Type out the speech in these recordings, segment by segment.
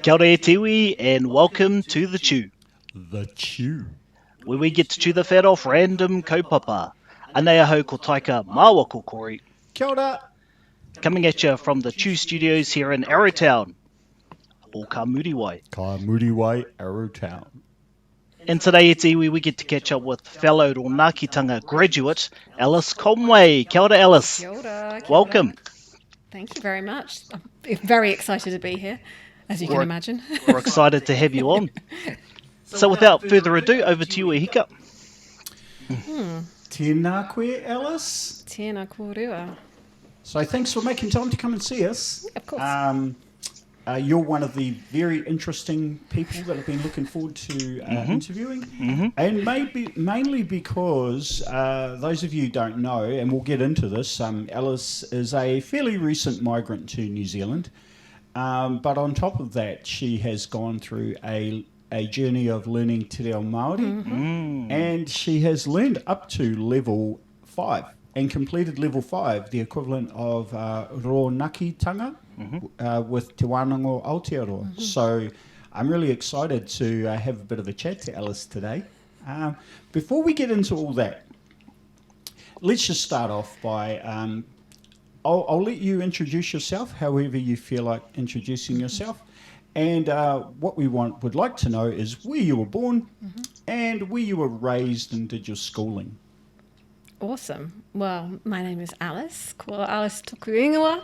Kia ora e tiwi, and welcome to The Chew. The Chew. Where we get to chew the fat off random kaupapa. Anea hou ko taika māua ko kori. Kia ora. Coming at you from the Chew Studios here in Arrowtown, or Ka Muriwai. Ka Muriwai, Arrowtown. And today at iwi we get to catch up with fellow Rōnakitanga graduate, Alice Conway. Kia ora, Alice. Kia ora, kia Welcome. ora. Thank you very much. I'm very excited to be here, as you can imagine. We're excited to have you on. So without further ado, over to you, Hika. Tēnā koe, Alice. Tēnā kōrua. So thanks for making time to come and see us. Of course. You're one of the very interesting people that I've been looking forward to interviewing. And mainly because those of you who don't know, and we'll get into this, Alice is a fairly recent migrant to New Zealand. But on top of that, she has gone through a journey of learning te reo Māori. And she has learned up to level 5 and completed level 5, the equivalent of Rōnakitanga. With Te Wānanga Aotearoa. So I'm really excited to have a bit of a chat to Alice today. Before we get into all that, let's just start off by, I'll let you introduce yourself, however you feel like introducing yourself. And what we would like to know is where you were born and where you were raised and did your schooling. Awesome. Well, my name is Alice. Ko Alice toku ingoa.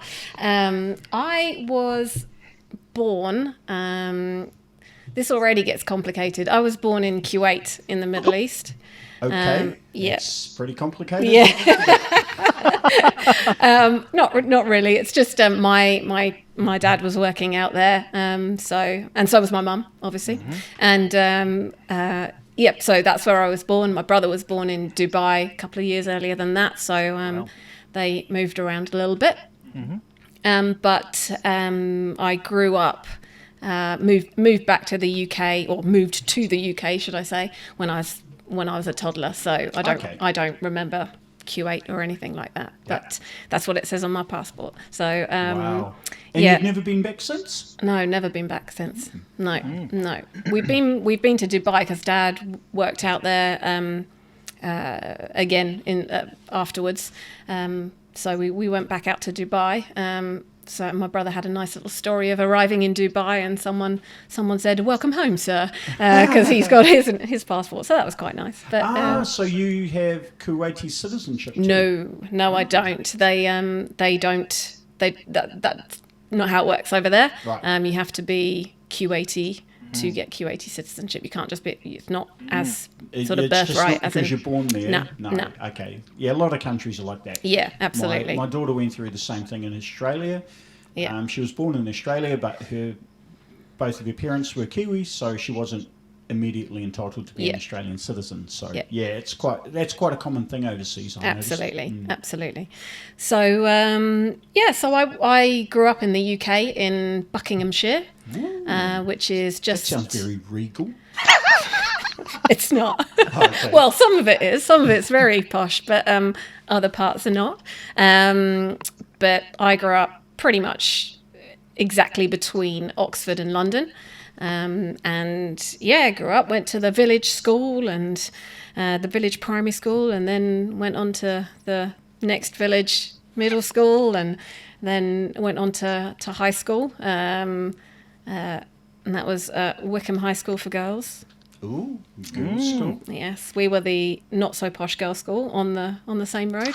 I was born, this already gets complicated. I was born in Kuwait in the Middle East. Okay, yeah. It's pretty complicated. Yeah. Not really. It's just my dad was working out there, so was my mum, obviously, and yep. So that's where I was born. My brother was born in Dubai a couple of years earlier than that, so they moved around a little bit. But I grew up, moved back to the UK, or moved to the UK, should I say, when I was a toddler. So I don't remember Kuwait or anything like that, but that's what it says on my passport. So wow. And you've never been back since? No, never been back since. No. We've been to Dubai because Dad worked out there again afterwards. So we went back out to Dubai. So my brother had a nice little story of arriving in Dubai, and someone said, "Welcome home, sir," because he's got his passport. So that was quite nice. But so you have Kuwaiti citizenship too? No, I don't. They don't. That's not how it works over there. Right. You have to be Kuwaiti to get Kuwaiti citizenship. You can't just be. It's not as sort of birthright as because you're born there. No. Okay. Yeah, a lot of countries are like that. Yeah, absolutely. My daughter went through the same thing in Australia. Yeah. She was born in Australia, but both of her parents were Kiwis, so she wasn't immediately entitled to be an Australian citizen. So that's quite a common thing overseas. Absolutely. So so I grew up in the UK in Buckinghamshire, which is just. That sounds very regal. It's not. Oh, okay. Well, some of it is. Some of it's very posh, but other parts are not. But I grew up pretty much exactly between Oxford and London. Grew up, went to the village school and the village primary school, and then went on to the next village middle school, and then went on to high school. And that was Wickham High School for girls. Ooh, girls' school. Yes, we were the not so posh girls' school on the same road.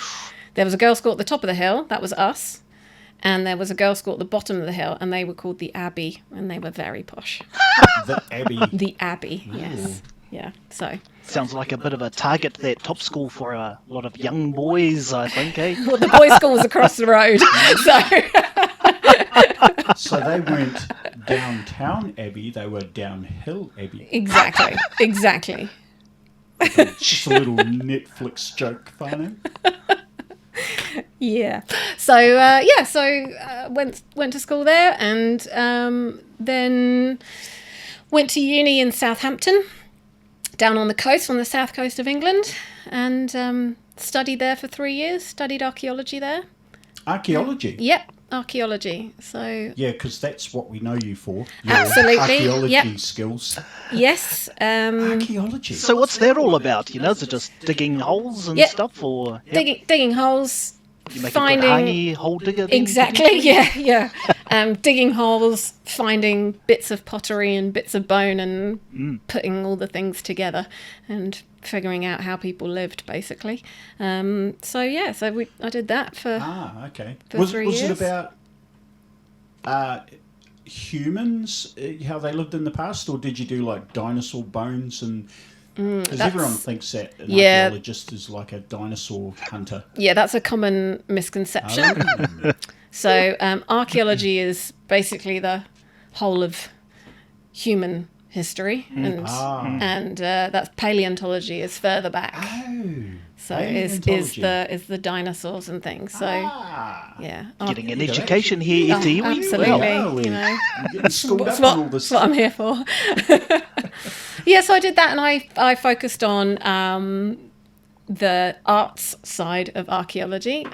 There was a girls' school at the top of the hill, that was us. And there was a girls' school at the bottom of the hill, and they were called the Abbey, and they were very posh. The Abbey. The Abbey, yes. Yeah, so. Sounds like a bit of a target, that top school, for a lot of young boys, I think, eh? Well, the boys' school was across the road, So they weren't downtown Abbey, they were downhill Abbey. Exactly. Just a little Netflix joke, Whānau. Yeah. So went to school there, and then went to uni in Southampton, down on the coast, on the south coast of England, and studied there for 3 years. Studied archaeology there. Archaeology? Yep. archaeology. So Yeah, because that's what we know you for. Your Absolutely, archaeology yep. skills. yes, Archaeology. So what's that all about? Is it just digging holes and Yep. stuff, or digging holes, you make a good finding hangi hole digger? Then, exactly, yeah. Digging holes, finding bits of pottery and bits of bone, and putting all the things together, and figuring out how people lived, basically. I did that for Okay. for Was 3 it years. about humans, how they lived in the past, or did you do like dinosaur bones? And because everyone thinks that an Yeah. archaeologist is like a dinosaur hunter. Yeah, that's a common misconception. So archaeology is basically the whole of human history, and that's paleontology is further back. So is the dinosaurs and things. So yeah, Getting an education here, Iti. absolutely. Wow, You know, you're getting schooled that's up on all this what I'm stuff. here for. Yeah, so I did that, and I focused on the arts side of archaeology.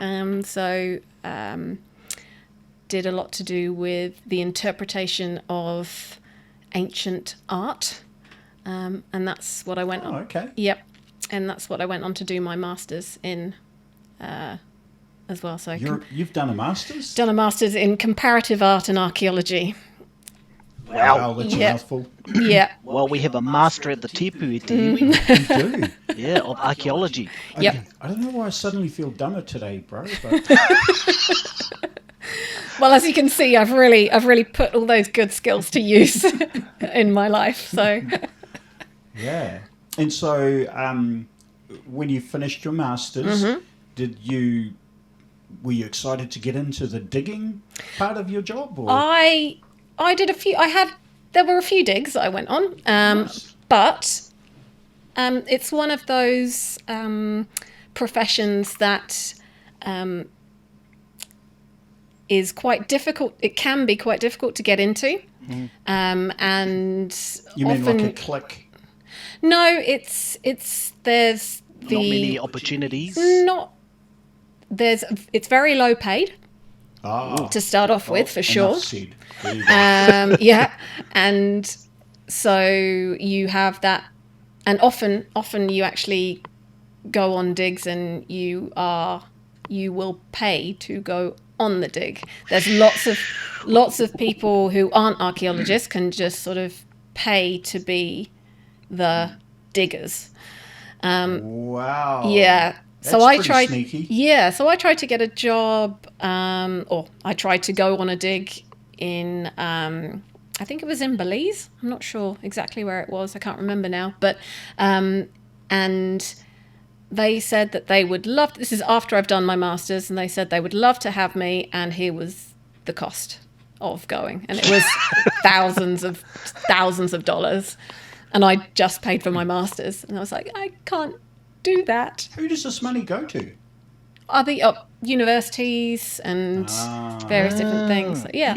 Did a lot to do with the interpretation of ancient art, and that's what I went on. Okay. Yep, and that's what I went on to do my masters in, as well. So You've done a master's? done a masters in comparative art and archaeology. Wow, that's Yeah. a mouthful. Yeah. Well, we have a master at the Tipu, Iti. You do. Yeah, of archaeology. Yep. I don't know why I suddenly feel dumber today, bro. But Well, as you can see, I've really put all those good skills to use in my life. So yeah. And so, when you finished your masters, were you excited to get into the digging part of your job? Or? I did a few. There were a few digs that I went on, Nice. but it's one of those professions that is quite difficult. It can be quite difficult to get into, and You mean often like a click? no. It's there's the Not many opportunities. not there's it's very low paid Ah, to start off with, for sure. enough said. There you go. Yeah, and so you have that, and often you actually go on digs, and you will pay to go on the dig. There's lots of people who aren't archaeologists can just sort of pay to be the diggers. Wow. Yeah. So That's I pretty tried. sneaky. Yeah. So I tried to get a job, or I tried to go on a dig in. I think it was in Belize. I'm not sure exactly where it was. I can't remember now. But and they said that they would love. This is after I've done my masters, and they said they would love to have me. And here was the cost of going, and it was thousands of dollars. And I just paid for my masters, and I was like, I can't do that. Who does this money go to? Other universities and various different things. So, yeah.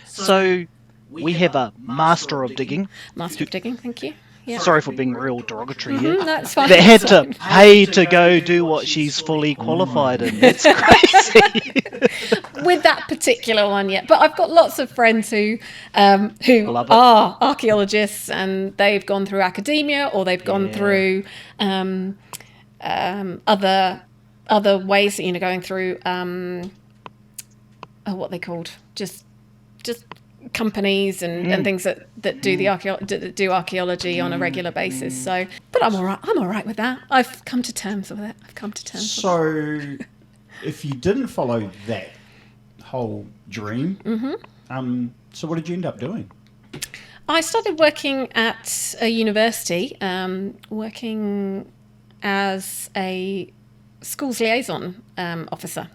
So we have a master of digging. Master of digging, thank you. Yeah. Sorry for being real derogatory here. That's fine. That had to pay to go do what she's fully qualified in. That's crazy. With that particular one, yeah. But I've got lots of friends who Love it. are archaeologists, and they've gone through academia, or they've gone through other ways, going through what they called just companies and things that do do archaeology on a regular basis. So, but I'm all right with that. I've come to terms with it. So, if you didn't follow that whole dream, so what did you end up doing? I started working at a university, working as a schools liaison officer.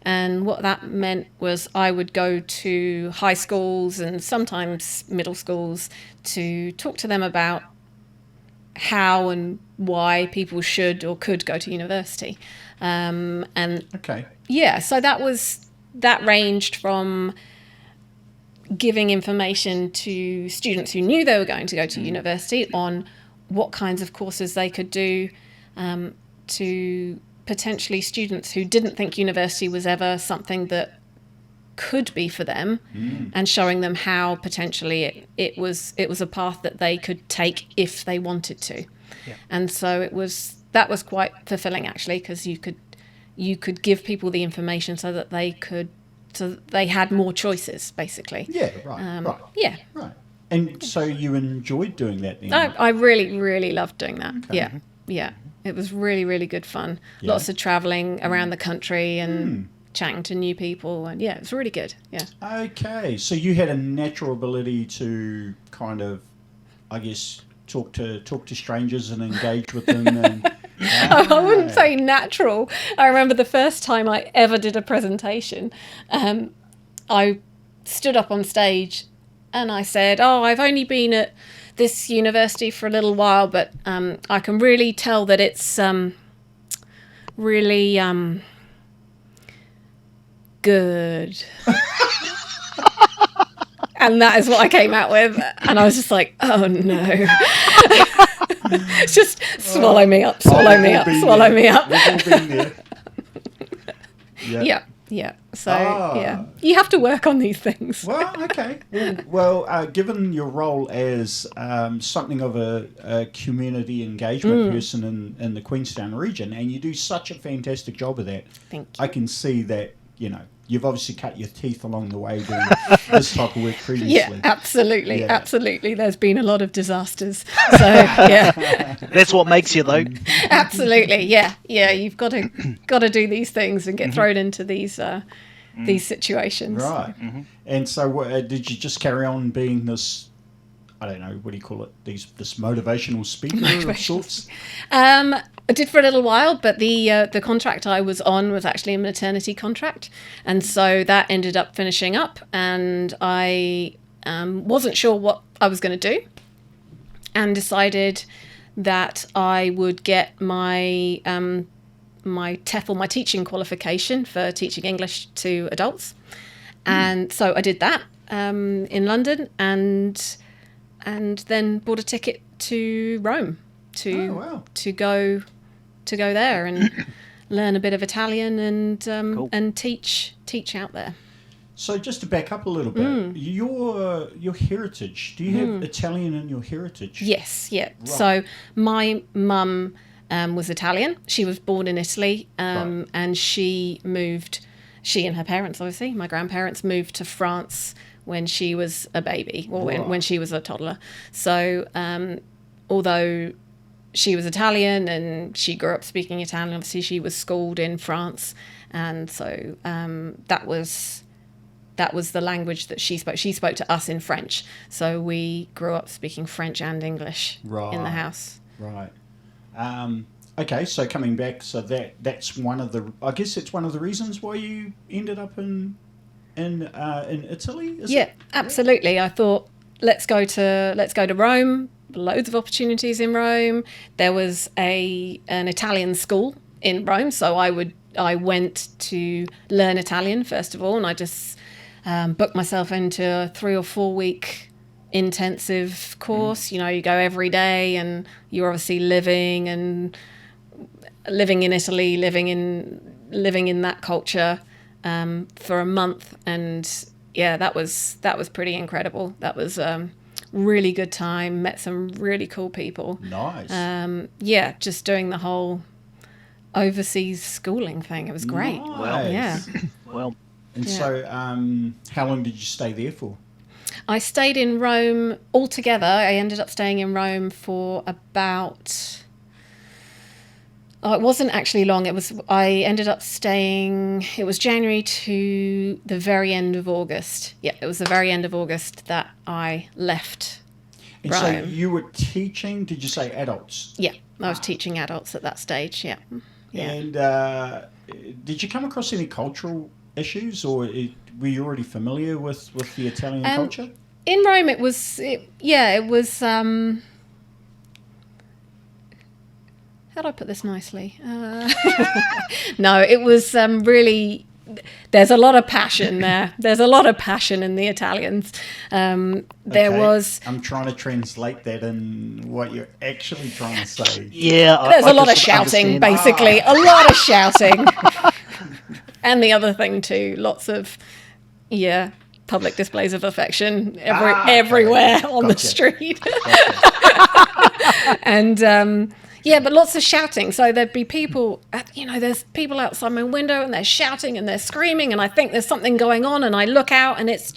And what that meant was I would go to high schools and sometimes middle schools to talk to them about how and why people should or could go to university. And Okay. yeah, so that ranged from giving information to students who knew they were going to go to university on what kinds of courses they could do, to potentially students who didn't think university was ever something that could be for them, and showing them how potentially it was a path that they could take if they wanted to. Yeah. And so that was quite fulfilling, actually, because you could give people the information so that they had more choices, basically. Yeah, right. Yeah. Right. And so you enjoyed doing that then? I really, really loved doing that. Okay. Yeah. Mm-hmm. Yeah. It was really, really good fun. Yeah. Lots of travelling around the country and chatting to new people. And yeah, it was really good. Yeah. Okay. So you had a natural ability to kind of, I guess, talk to strangers and engage with them. And, I wouldn't say natural. I remember the first time I ever did a presentation, I stood up on stage and I said, I've only been at this university for a little while, but I can really tell that it's really good. And that is what I came out with. And I was just like, oh no. Just swallow me up, swallow me up. We've all been there. Yeah. So, yeah. You have to work on these things. Well, okay. Well, given your role as something of a community engagement person in the Queenstown region, and you do such a fantastic job of that, thank you. I can see that, you've obviously cut your teeth along the way doing this type of work previously. Yeah, absolutely. Absolutely. There's been a lot of disasters. So, yeah. That's what makes you, though. Absolutely. Yeah. Yeah. You've got to do these things and get thrown into these situations. Right. Mm-hmm. And so did you just carry on being this, I don't know, what do you call it? This motivational speaker of sorts? I did for a little while, but the contract I was on was actually a maternity contract. And so that ended up finishing up, and I wasn't sure what I was going to do, and decided that I would get my my TEFL, my teaching qualification for teaching English to adults. And so I did that in London, and then bought a ticket to Rome to go there and learn a bit of Italian and cool. and teach out there. So just to back up a little bit, your heritage, do you have Italian in your heritage? Yes, yeah. Right. So my mum was Italian. She was born in Italy, and she and her parents, obviously, my grandparents, moved to France when she was a baby, or when she was a toddler. So although she was Italian and she grew up speaking Italian, obviously she was schooled in France, and so that was the language that she spoke. She spoke to us in French, so we grew up speaking French and English in the house. Right. Okay, so coming back, so that's one of the, I guess it's one of the reasons why you ended up in Italy. Yeah, absolutely. I thought let's go to Rome. Loads of opportunities in Rome. There was an Italian school in Rome, so I went to learn Italian first of all, and I just booked myself into a 3 or 4 week intensive course. You go every day, and you're obviously living in Italy, living in that culture for a month, and yeah, that was pretty incredible. That was really good time. Met some really cool people. Nice. Just doing the whole overseas schooling thing. It was great. Nice. Well, yeah. Well, and so, how long did you stay there for? I stayed in Rome altogether. I ended up staying in Rome for about. Oh, it wasn't actually long. I ended up staying. It was January to the very end of August. Yeah, it was the very end of August that I left And Rome. so you were teaching, did you say adults? Yeah, I was teaching adults at that stage. Yeah. And did you come across any cultural issues, or were you already familiar with the Italian culture? In Rome, it was. How do I put this nicely? No, it was really. There's a lot of passion there. There's a lot of passion in the Italians. Was. I'm trying to translate that in what you're actually trying to say. Yeah. There's a lot of shouting, basically. A lot of shouting. And the other thing too, lots of, public displays of affection everywhere on the street. And but lots of shouting. So there'd be people, there's people outside my window and they're shouting and they're screaming, and I think there's something going on, and I look out and it's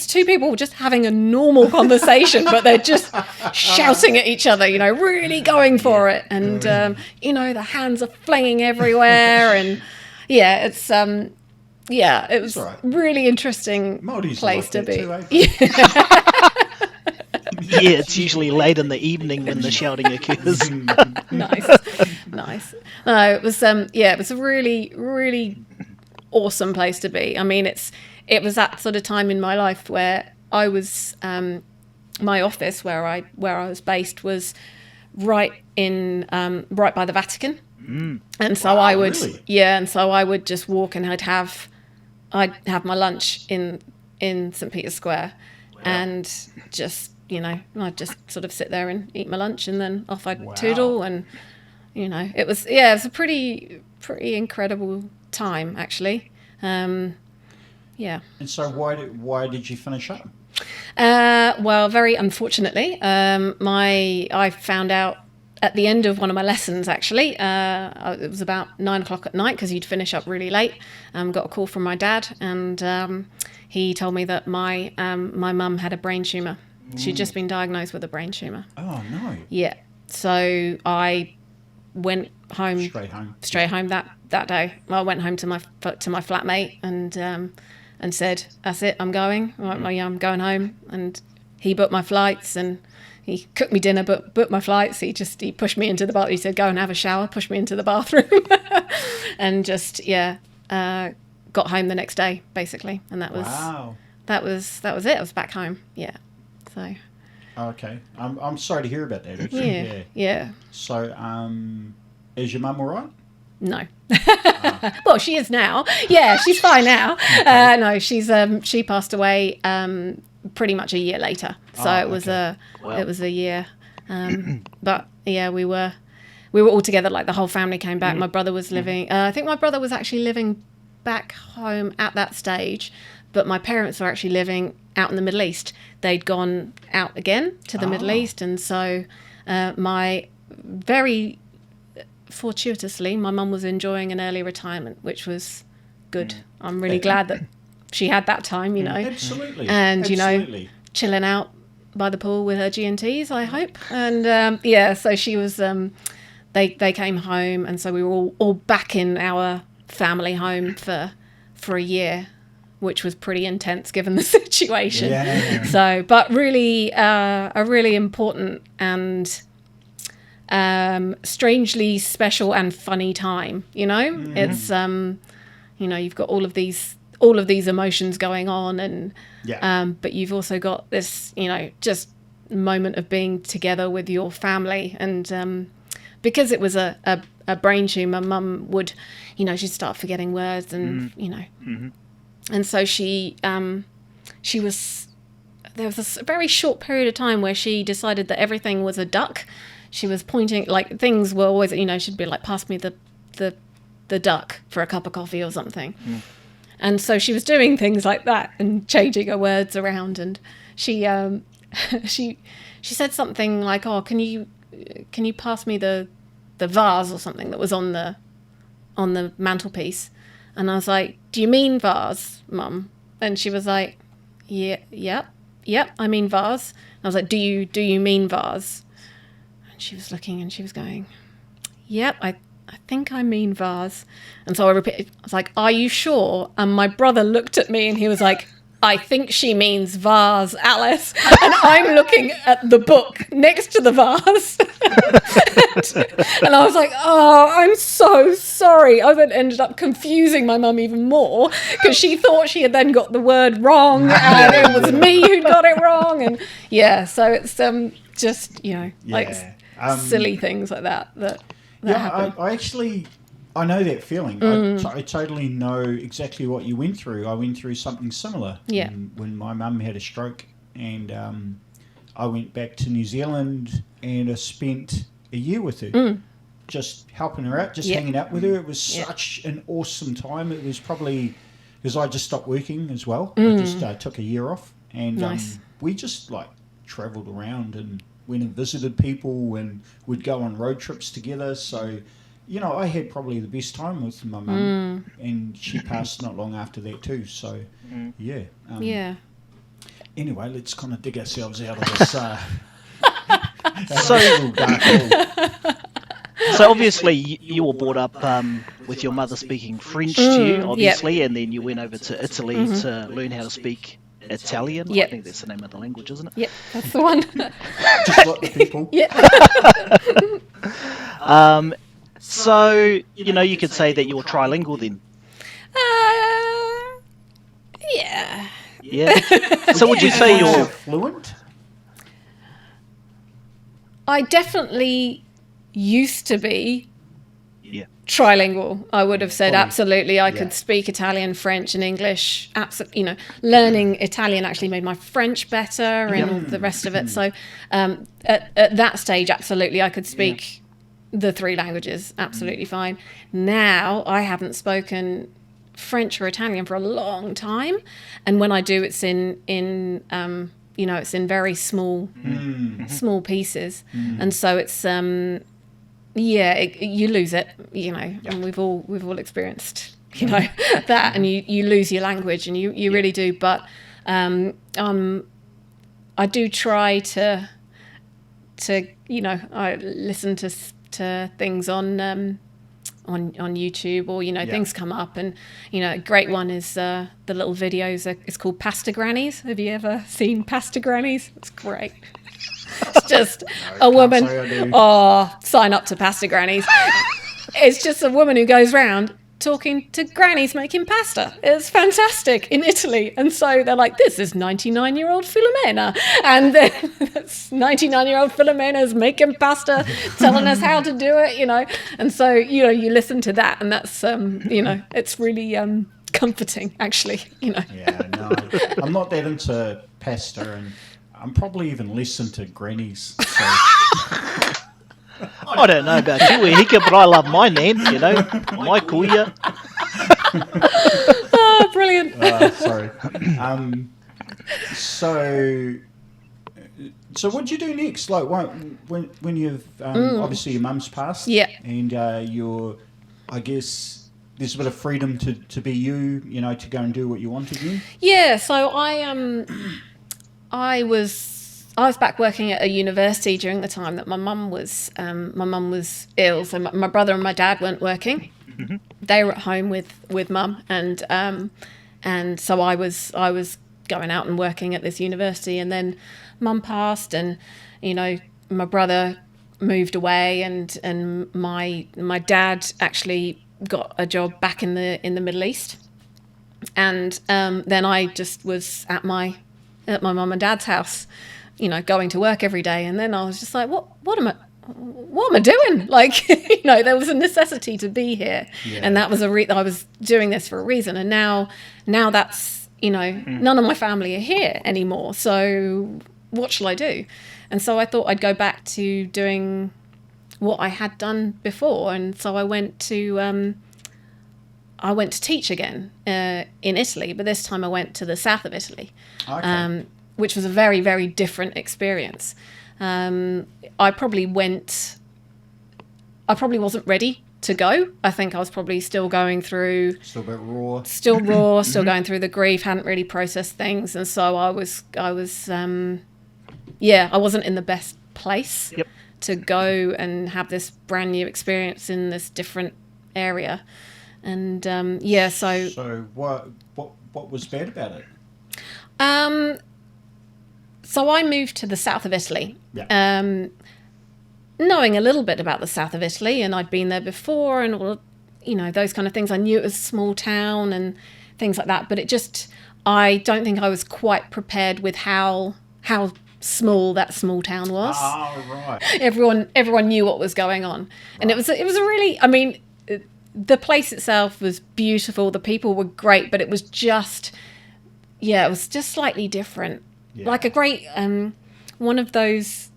two people just having a normal conversation, but they're just shouting at each other, really going for it. And, the hands are flinging everywhere. And it was right. Really interesting Māoris place to be. Too, eh? Yeah, it's usually late in the evening when the shouting occurs. Nice. No, it was it was a really, really awesome place to be. I mean, it was that sort of time in my life where I was my office where I was based was right by the Vatican. And so I would just walk, and I'd have my lunch in St. Peter's Square. Wow. And just I'd just sort of sit there and eat my lunch, and then off I'd toodle. And it was a pretty incredible time, actually. And so why did you finish up? Well, very unfortunately, I found out at the end of one of my lessons, actually. It was about 9 o'clock at night, because you'd finish up really late. Got a call from my dad, and he told me that my mum had a brain tumour. She'd just been diagnosed with a brain tumour. Oh, no. Yeah. So I went home. Straight home that day. Well, I went home to my flatmate and said, "That's it, I'm going. I'm going home." And he booked my flights, and he cooked me dinner, but booked my flights. He pushed me into the bath. He said, "Go and have a shower." Pushed me into the bathroom, and just got home the next day, basically. And that was that was it. I was back home. Yeah. So. Okay, I'm sorry to hear about that. Yeah. So, is your mum all right? No. Well, she is now. Yeah, she's fine now. Okay. No, she passed away pretty much a year later. So it was a year. But yeah, we were all together. Like the whole family came back. My brother was living. I think my brother was actually living back home at that stage, but my parents were actually living out in the Middle East. They'd gone out again to the Middle East, and so my very fortuitously, my mum was enjoying an early retirement, which was good. I'm really glad that she had that time, Absolutely. And, chilling out by the pool with her G&Ts, I hope. And, so she was, they came home, and so we were all back in our family home for a year, which was pretty intense given the situation. Yeah. So, but really, a really important and strangely special and funny time. It's you've got all of these emotions going on, and but you've also got this just moment of being together with your family. And because it was a brain tumor, Mum would she'd start forgetting words, and and so she was, there was a very short period of time where she decided that everything was a duck. She was pointing, like things were always, she'd be like, "Pass me the duck for a cup of coffee" or something. And so she was doing things like that and changing her words around. And she she said something like, "Oh, can you pass me the vase or something that was on the mantelpiece?" And I was like, "Do you mean vase, Mum?" And she was like, "Yep, I mean vase." And I was like, "Do you mean vase?" And she was looking, and she was going, "Yep, I think I mean vase." And so I repeated, I was like, "Are you sure?" And my brother looked at me, and he was like, "I think she means vase, Alice." And I'm looking at the book next to the vase. And I was like, "Oh, I'm so sorry." I then ended up confusing my mum even more, because she thought she had then got the word wrong, and it was me who'd got it wrong. And so it's just, silly things like that happen. I know that feeling. I totally know exactly what you went through. I went through something similar when my mum had a stroke, and I went back to New Zealand, and I spent a year with her, just helping her out, just hanging out with her. It was such an awesome time. It was probably because I just stopped working as well. I just took a year off, and Nice. we just like travelled around and went and visited people, and would go on road trips together. So, you know, I had probably the best time with my mum, and she passed not long after that too. So, yeah. Yeah. Anyway, let's kind of dig ourselves out of this. So- little dark hole. So obviously you were brought up with your mother speaking French to you, obviously, and then you went over to Italy to learn how to speak Italian. Yep. I think that's the name of the language, isn't it? Yep, that's the one. Just like the people. Yeah. So, you know, you could say that you're trilingual then. Yeah. Yeah. So would you say You're you're... fluent? I definitely used to be Yeah. trilingual. I would have said Fully. absolutely. I Yeah. could speak Italian, French, and English. Absolutely, you know, learning Italian actually made my French better and all the rest of it. So, at that stage, absolutely, I could speak the 3 languages absolutely fine. Now, I haven't spoken French or Italian for a long time, and when I do, it's in you know, it's in very small pieces, and so it's you lose it, you know, and we've all experienced, you know, that, and you lose your language, and you really do. But I do try to you know, I listen to things on YouTube, or, you know, things come up, and, you know, a great one is the little videos. It's called Pasta Grannies. Have you ever seen Pasta Grannies? It's great. It's just a woman. say I do. Oh, sign up to Pasta Grannies. It's just a woman who goes round talking to grannies making pasta. It's fantastic in Italy. And so they're like, this is 99-year-old Filomena. And then that's 99-year-old Filomena's making pasta, telling us how to do it, you know. And so, you know, you listen to that, and that's, you know, it's really comforting, actually, you know. Yeah, no, I'm not that into pasta, and I'm probably even less into grannies. So. I don't know about you, Hika, but I love my nan, you know, my kuya. Oh, brilliant. Sorry. So what'd you do next? Like when you've obviously your mum's passed, Yeah. and I guess there's a bit of freedom to be you know, to go and do what you want to do. Yeah, so I was back working at a university during the time that my mum was ill. So my brother and my dad weren't working; they were at home with mum, and so I was going out and working at this university. And then mum passed, and, you know, my brother moved away, and my dad actually got a job back in the Middle East, and then I just was at my mum and dad's house, you know, going to work every day. And then I was just like, what am I doing? Like, you know, there was a necessity to be here. Yeah. And that was I was doing this for a reason. And now that's, you know, none of my family are here anymore. So what shall I do? And so I thought I'd go back to doing what I had done before. And so I went to teach again in Italy, but this time I went to the south of Italy. Okay. Which was a very, very different experience. I probably wasn't ready to go. I think I was probably still going through... Still a bit raw. Still raw, still going through the grief, hadn't really processed things. And so I wasn't in the best place to go and have this brand new experience in this different area. And, So what was bad about it? So I moved to the south of Italy, Yeah. knowing a little bit about the south of Italy, and I'd been there before, and all, you know, those kind of things. I knew it was a small town and things like that, but I don't think I was quite prepared with how small that small town was. Oh, right. Everyone knew what was going on, and it was a really, I mean, the place itself was beautiful, the people were great, but it was just slightly different. Yeah. Like a great one of those.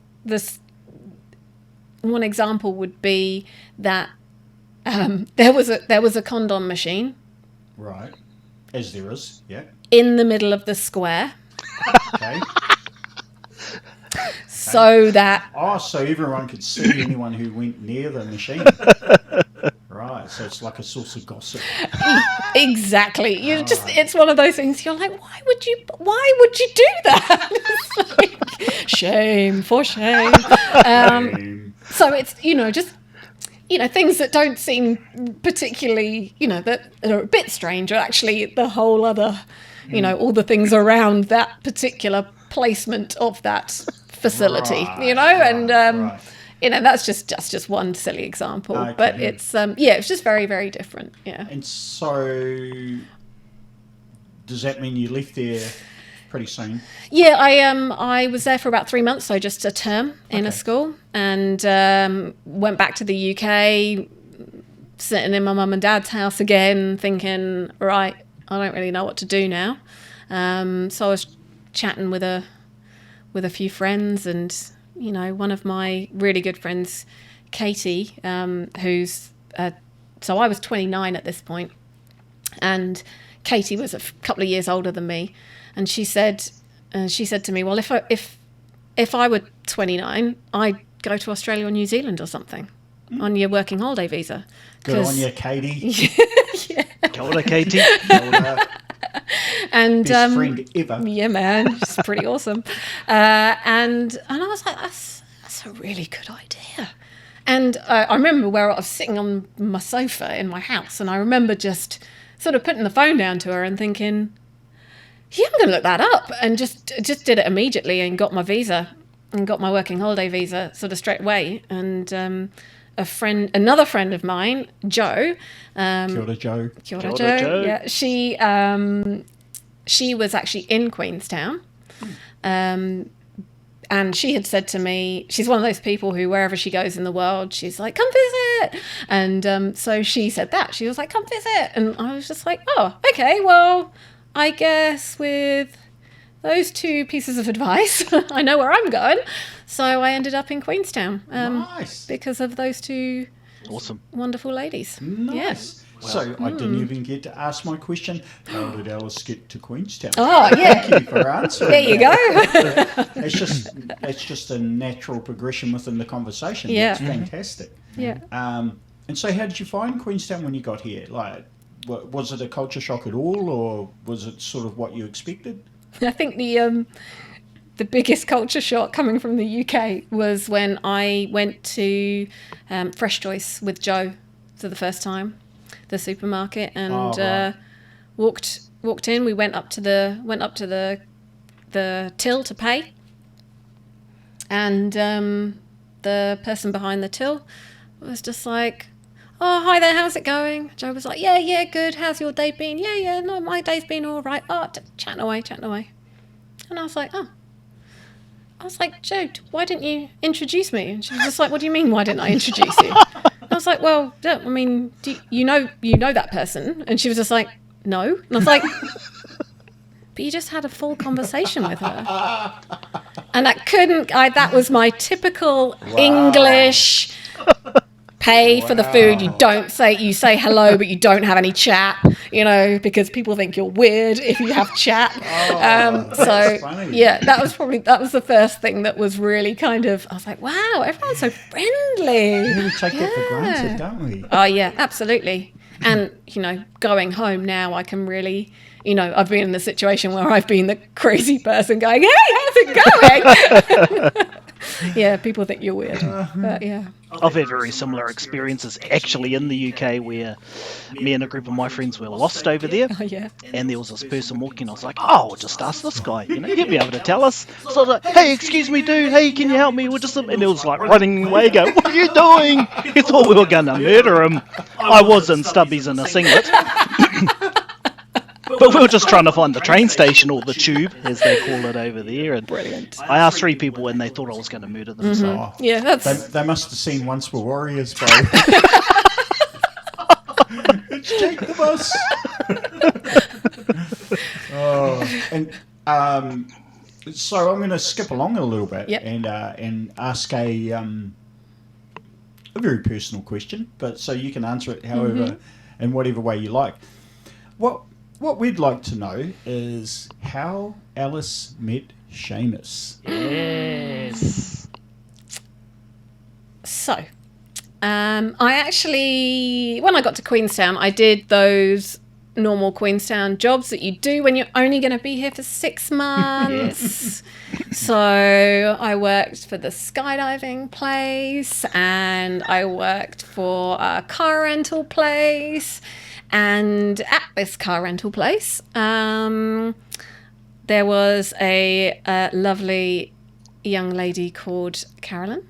One example would be that there was a condom machine, Right. As there is, yeah. in the middle of the square. Okay. So that... So everyone could see anyone who went near the machine. Right, so it's like a source of gossip. Exactly. It's one of those things you're like, why would you do that? It's like, shame, for shame. So it's, just, things that don't seem particularly, that are a bit strange are actually the whole other, all the things around that particular placement of that facility, Right. That's just one silly example, Okay. but it's it's just very, very different. Yeah. And so, does that mean you left there pretty soon? Yeah, I was there for about 3 months, so just a term in a school, and went back to the UK, sitting in my mum and dad's house again, thinking, right, I don't really know what to do now. So I was chatting with a few friends, and one of my really good friends, Katie, who's so I was 29 at this point, and Katie was a couple of years older than me, and she said to me, well, if I were 29, I'd go to Australia or New Zealand or something on your working holiday visa. Good on you, Katie. Yeah. Kia ora, Katie. And best friend ever. Yeah, man, it's pretty awesome. And I was like, that's a really good idea. And I remember where I was sitting on my sofa in my house, and I remember just sort of putting the phone down to her and thinking, yeah, I'm going to look that up, and just did it immediately and got my visa and got my working holiday visa sort of straight away. And another friend of mine, Jo. Kia ora, Jo. Kia ora, Jo. Yeah, she was actually in Queenstown. And she had said to me, she's one of those people who wherever she goes in the world, she's like, come visit. And so she said that. She was like, come visit. And I was just like, oh, okay, well, I guess with those two pieces of advice, I know where I'm going. So I ended up in Queenstown. Nice. Because of those two Awesome. wonderful ladies. Nice. Yeah. So I didn't even get to ask my question. How did Alice get to Queenstown? Oh, yeah. Thank you for answering. There you go. It's just a natural progression within the conversation. Yeah. That's fantastic. Yeah. And so how did you find Queenstown when you got here? Like, was it a culture shock at all, or was it sort of what you expected? I think the biggest culture shock coming from the UK was when I went to Fresh Choice with Jo for the first time, the supermarket, and right. walked in. We went up to the till to pay, and the person behind the till was just like, oh, hi there, how's it going? Jo was like, yeah, good. How's your day been? Yeah, no, my day's been all right. Oh, chatting away. And I was like, Jo, why didn't you introduce me? And she was just like, what do you mean, why didn't I introduce you? And I was like, well, do you know that person? And she was just like, no. And I was like, but you just had a full conversation with her. And that was my typical English pay for the food. You say hello, but you don't have any chat, because people think you're weird if you have chat. So funny. yeah, that was the first thing that was really kind of, I was like, wow, everyone's so friendly. Yeah, we take that for granted, don't we? Oh yeah, absolutely. And going home now, I can really, I've been in the situation where I've been the crazy person going, hey, how's it going? Yeah, people think you're weird. But yeah. I've had very similar experiences actually in the UK where me and a group of my friends were lost over there. Oh yeah. And there was this person walking. I was like, oh, we'll just ask this guy. He'll be able to tell us. So I was like, hey, excuse me, dude. Hey, can you help me? And it was like running away, going, what are you doing? He thought we were going to murder him. I was in stubbies and a singlet. But we were just trying to find the train station, or the tube, as they call it over there. And Brilliant. I asked 3 people, and they thought I was going to murder them. Mm-hmm. So Yeah, that's... They must have seen Once Were Warriors, bro. It's Jake the Bus. So I'm going to skip along a little bit. Yep. And ask a very personal question, but so you can answer it however in whatever way you like. What what we'd like to know is how Alice met Seamus. Yes. So, I actually, when I got to Queenstown, I did those normal Queenstown jobs that you do when you're only going to be here for 6 months. So I worked for the skydiving place, and I worked for a car rental place, and at this car rental place, there was a lovely young lady called Carolyn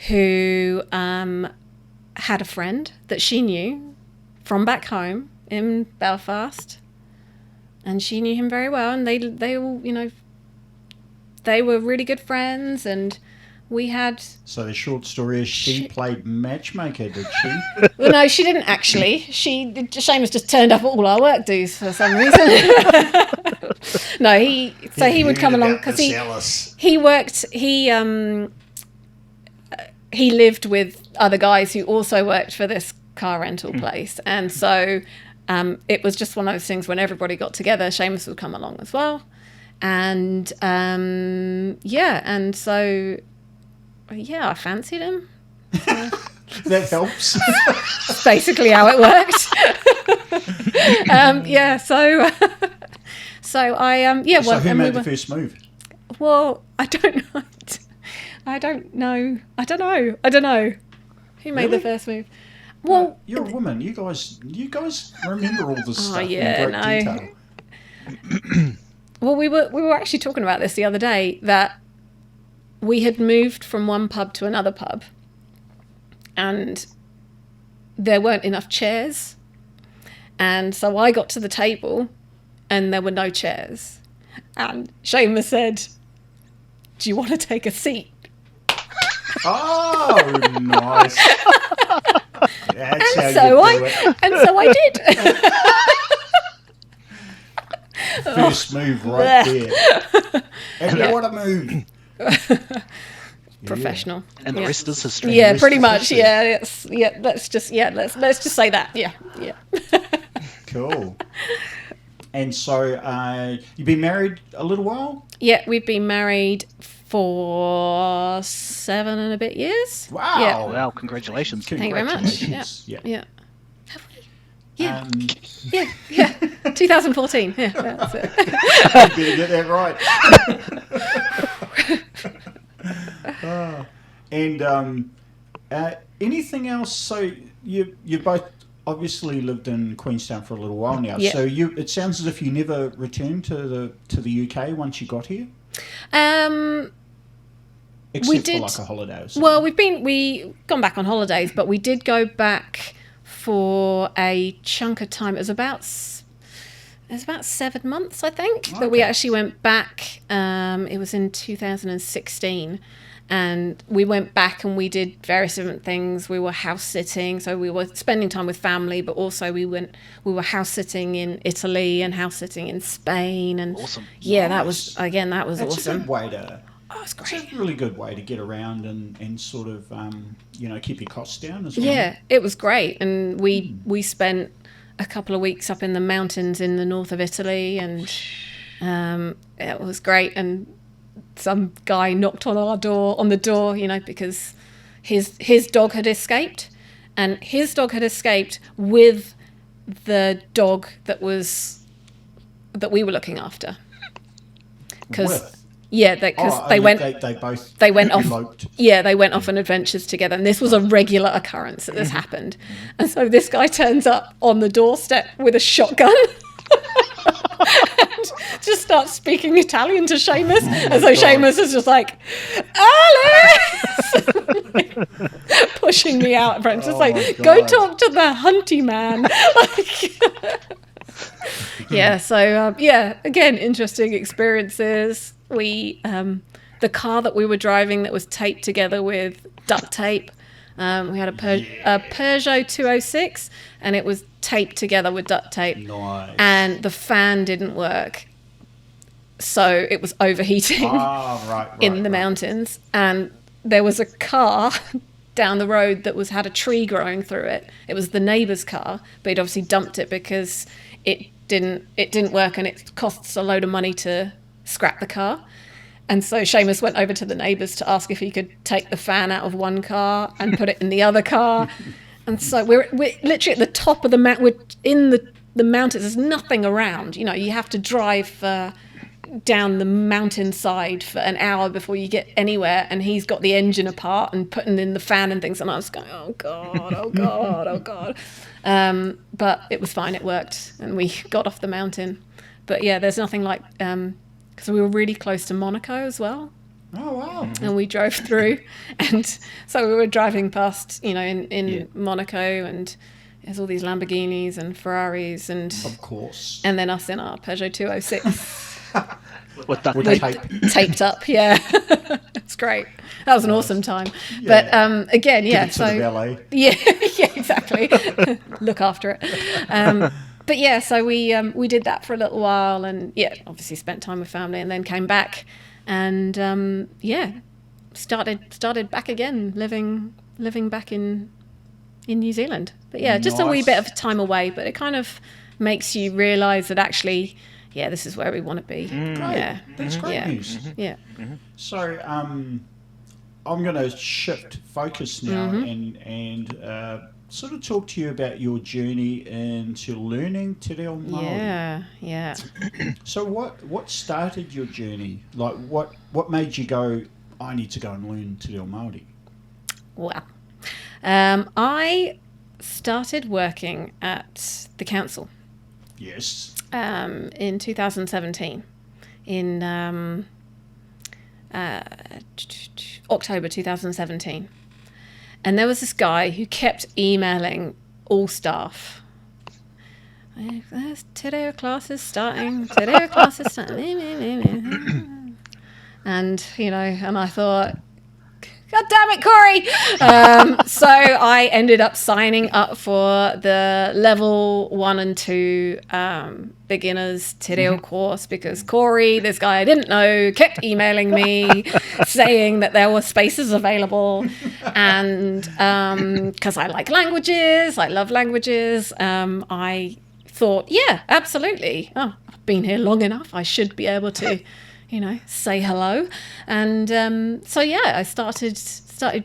who had a friend that she knew from back home in Belfast, and she knew him very well, and they all, you know, they were really good friends, and we had... So the short story is she played matchmaker, did she? Well, no, she didn't actually. Seamus just turned up at all our work dues for some reason. No, he would come along because he worked, he lived with other guys who also worked for this car rental place, and so it was just one of those things when everybody got together, Seamus would come along as well, and and so I fancied him. So. That helps. That's basically how it worked. So I So who made the first move? Well, I don't know. Who made the first move? Well, you're a woman. You guys remember all this stuff in great detail. Well, we were actually talking about this the other day, that we had moved from one pub to another pub, and there weren't enough chairs, and so I got to the table, and there were no chairs, and Seamus said, "Do you want to take a seat?" Oh, nice. That's And how so you I do it. and so I did. First move right there. And what a move. Professional. And the rest is history. Yeah, pretty much. Yeah, let's just say that. Yeah. Cool. And so you've been married a little while? Yeah, we've been married for 7 and a bit years. Wow. Yeah. Wow, congratulations. Thank you very much. Yeah. Have we? Yeah. Yeah. 2014. Yeah, that's it. You better get that right. And anything else? So you both obviously lived in Queenstown for a little while now. Yeah. So it sounds as if you never returned to the UK once you got here. Except for like a holiday or something. Well, we've gone back on holidays, but we did go back for a chunk of time. It was about 7 months, I think, that we actually went back. It was in 2016, and we went back and we did various different things. We were house sitting, so we were spending time with family, but also we were house sitting in Italy and house sitting in Spain. And awesome. Yeah, Nice. that was That's awesome. a good way to. Oh, it's great. It's a really good way to get around and sort of keep your costs down as well. Yeah, it was great, and we spent a couple of weeks up in the mountains in the north of Italy, and it was great. And some guy knocked on the door, because his dog had escaped, and his dog had escaped with the dog that we were looking after. Yeah, because they went off. eloped. Yeah, they went off on adventures together, and this was a regular occurrence that this happened. And so this guy turns up on the doorstep with a shotgun and just starts speaking Italian to Seamus, and so Seamus is just like, "Alice!" pushing me out in front, just "Go talk to the hunty man." Yeah, so again, interesting experiences. We the car that we were driving that was taped together with duct tape. We had a Peugeot 206, and it was taped together with duct tape. Nice. And the fan didn't work, so it was overheating in the mountains. And there was a car down the road that had a tree growing through it. It was the neighbour's car, but he'd obviously dumped it because it didn't work, and it costs a load of money to scrap the car. And so Seamus went over to the neighbours to ask if he could take the fan out of one car and put it in the other car. And so we're literally at the top of the mountain. We're in the mountains. There's nothing around. You know, you have to drive down the mountainside for an hour before you get anywhere. And he's got the engine apart and putting in the fan and things. And I was going, oh God, oh God, oh God. But it was fine. It worked. And we got off the mountain. But yeah, there's nothing like, because we were really close to Monaco as well. Oh, wow. And we drove through, and so we were driving past, you know, in Monaco, and there's all these Lamborghinis and Ferraris, and of course, and then us in our Peugeot 206 With that with tape. taped up. Yeah, it's great. That was an awesome time. Yeah. But again, yeah. Give it to the valet. Yeah, yeah, exactly. Look after it. But yeah, so we did that for a little while, and yeah, obviously spent time with family, and then came back, and yeah, started back again, living back in New Zealand. But yeah, just a wee Nice. bit of time away, but it kind of makes you realise that actually, yeah, this is where we want to be. Great. Yeah, That's great yeah. news. Yeah. So I'm going to shift focus now and sort of talk to you about your journey into learning Te Reo Māori. Yeah, yeah. So what started your journey? Like what made you go, I need to go and learn Te Reo Māori? Well, I started working at the council Yes. in 2017, in October 2017. And there was this guy who kept emailing all staff. There's Te Reo classes starting, Te Reo classes starting. And, you know, and I thought, God damn it, Corey! So I ended up signing up for the level 1 and 2 beginners Te Reo course, because Corey, this guy I didn't know, kept emailing me saying that there were spaces available. And because I like languages, I love languages, I thought, yeah, absolutely. Oh, I've been here long enough. I should be able to, you know, say hello. And so yeah, I started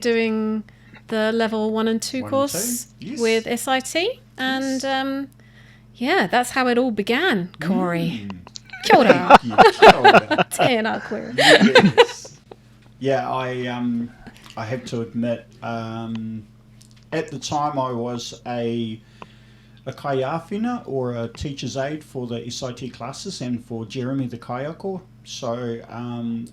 doing the level 1 and 2 course Yes. with SIT, and yeah, that's how it all began, Corey. Kia ora. Thank you. Kia ora. Tēnā koe. Yes. Yeah, I have to admit, at the time I was a kaiawhina, or a teacher's aide for the SIT classes and for Jeremy the kaiako. So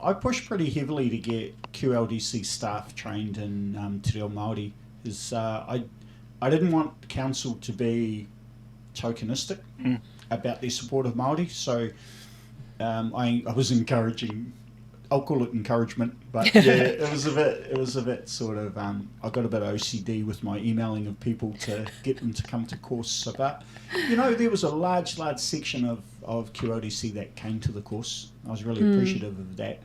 I pushed pretty heavily to get QLDC staff trained in Te Reo Māori. I didn't want council to be tokenistic about their support of Māori, so I was encouraging. I'll call it encouragement, but yeah, it was a bit sort of. I got a bit OCD with my emailing of people to get them to come to course. But you know, there was a large section of QLDC that came to the course. I was really appreciative of that.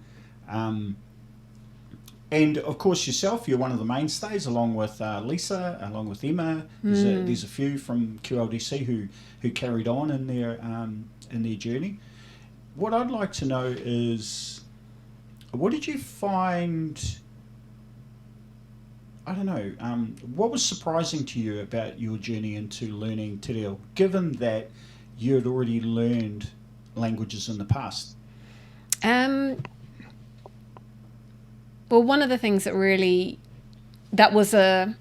And of course yourself, you're one of the mainstays, along with Lisa, along with Emma. There's a few from QLDC who carried on in their journey. What I'd like to know is, what did you find? I don't know. What was surprising to you about your journey into learning Te Reo, given that you had already learned languages in the past? Well, one of the things that was I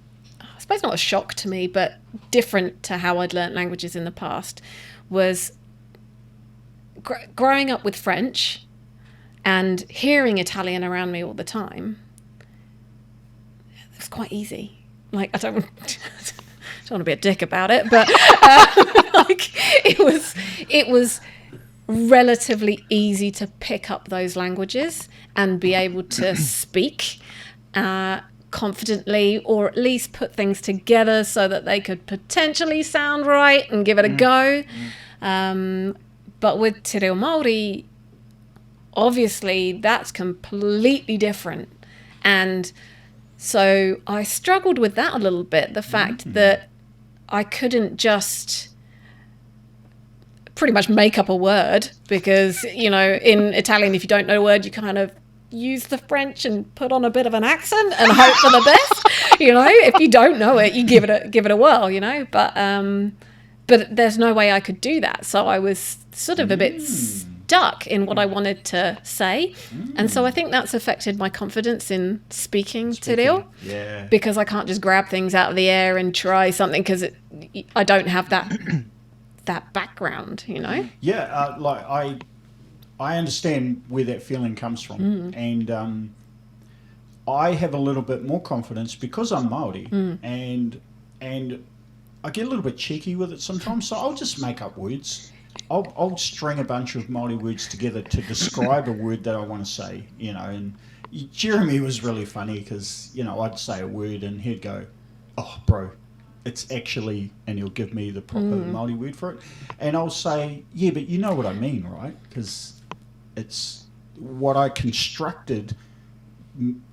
suppose not a shock to me, but different to how I'd learnt languages in the past, was growing up with French and hearing Italian around me all the time. It was quite easy. Like, I don't want to be a dick about it, but like it was relatively easy to pick up those languages and be able to speak confidently, or at least put things together so that they could potentially sound right and give it a go. But with Te Reo Māori, obviously that's completely different. And so I struggled with that a little bit, the fact that I couldn't just pretty much make up a word because, you know, in Italian, if you don't know a word, you kind of use the French and put on a bit of an accent and hope for the best. You know, if you don't know it, you give it a whirl, you know. But there's no way I could do that. So I was sort of a bit stuck in what I wanted to say. And so I think that's affected my confidence in speaking Te Reo. Yeah. Because I can't just grab things out of the air and try something because I don't have that background, you know. Yeah, like I understand where that feeling comes from, and I have a little bit more confidence because I'm Maori, and I get a little bit cheeky with it sometimes. So I'll just make up words. I'll string a bunch of Maori words together to describe a word that I want to say, you know. And Jeremy was really funny because, you know, I'd say a word and he'd go, "Oh, bro, it's actually," and he'll give me the proper Maori word for it, and I'll say, "Yeah, but you know what I mean, right?" Because it's what I constructed.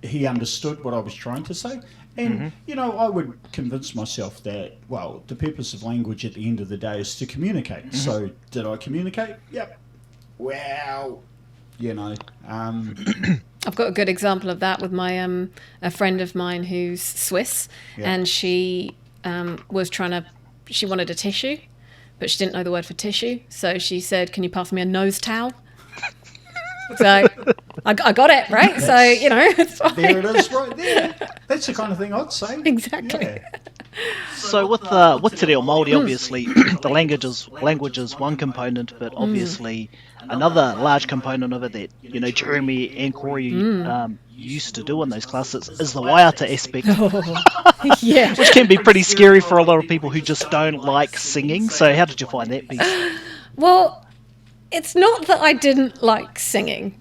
He understood what I was trying to say. And, you know, I would convince myself that, well, the purpose of language at the end of the day is to communicate. So did I communicate? Yep. Well, you know. I've got a good example of that with my a friend of mine who's Swiss, and she she wanted a tissue, but she didn't know the word for tissue. So she said, "Can you pass me a nose towel?" So I got it, right? So, you know, it's fine. There it is right there. That's the kind of thing I'd say. Exactly. Yeah. So with Te Reo Māori, obviously, the language is one component, but obviously another large component of it that, you know, Jeremy and Corey used to do in those classes is the waiata aspect, Yeah. which can be pretty scary for a lot of people who just don't like singing. So how did you find that piece? Well, it's not that I didn't like singing.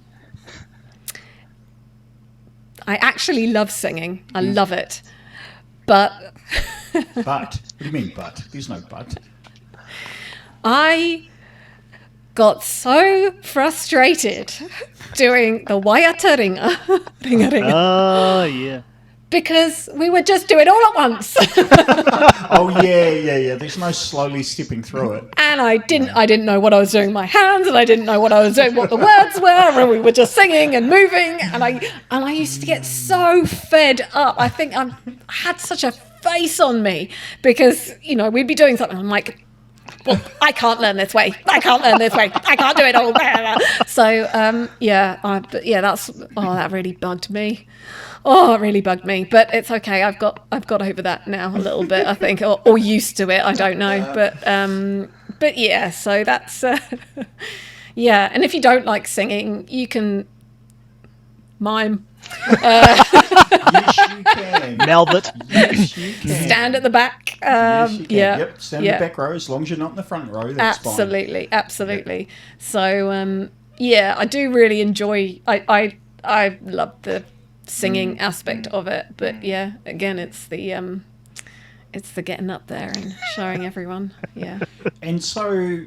I actually love singing. I love it. But... But? What do you mean but? There's no but. I got so frustrated doing the waiata ringa. Oh, yeah. Because we would just do it all at once. Oh, yeah. There's no slowly stepping through it. And I didn't know what I was doing with my hands, and I didn't know what I was doing, what the words were, and we were just singing and moving, and I used to get so fed up. I think I had such a face on me because, you know, we'd be doing something, I'm like, well, I can't learn this way. I can't learn this way. I can't do it all. So, that really bugged me. Oh, it really bugged me, but it's okay. I've got over that now a little bit, I think, or used to it. I don't know, but yeah. So that's yeah. And if you don't like singing, you can mime. Yes, you can. Nailed it. Yes, you can. Stand at the back. Yes, you can. Yeah. Yep, stand in the back row as long as you're not in the front row. That's fine. Absolutely. So yeah, I do really enjoy. I love the singing aspect of it, but yeah, again, it's the getting up there and showing everyone. Yeah. And so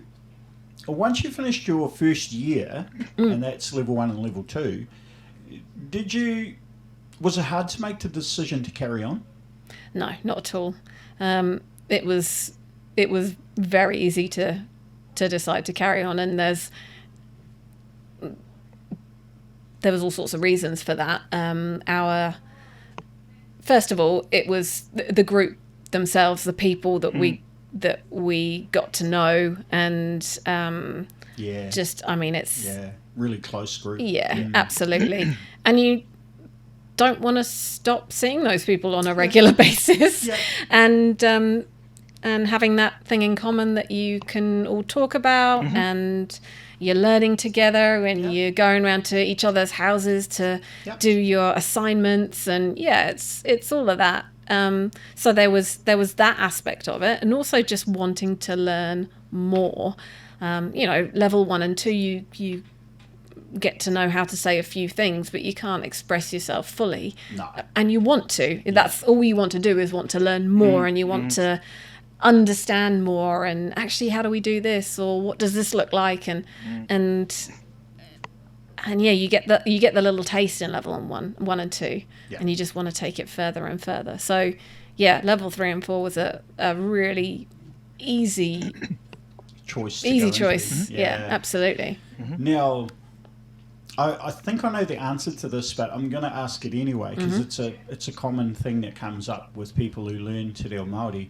once you finished your first year, and that's level 1 and level 2, was it hard to make the decision to carry on? No, not at all. It was very easy to decide to carry on, and there was all sorts of reasons for that. First of all, it was the group themselves, the people that we got to know, and it's really close group. Yeah, absolutely. And you don't want to stop seeing those people on a regular basis, and having that thing in common that you can all talk about, and you're learning together, and you're going around to each other's houses to do your assignments, and it's all of that. So there was that aspect of it, and also just wanting to learn more. Level 1 and 2, you get to know how to say a few things, but you can't express yourself fully. No. And you want to. That's all you want to do, is want to learn more, and you want to understand more, and actually, how do we do this, or what does this look like, and you get the little taste in level 1 and 2, and you just want to take it further and further. So level 3 and 4 was a really easy choice. To Easy go choice. into. Yeah, absolutely. Now, I think I know the answer to this, but I'm going to ask it anyway because it's a common thing that comes up with people who learn Te Reo Māori.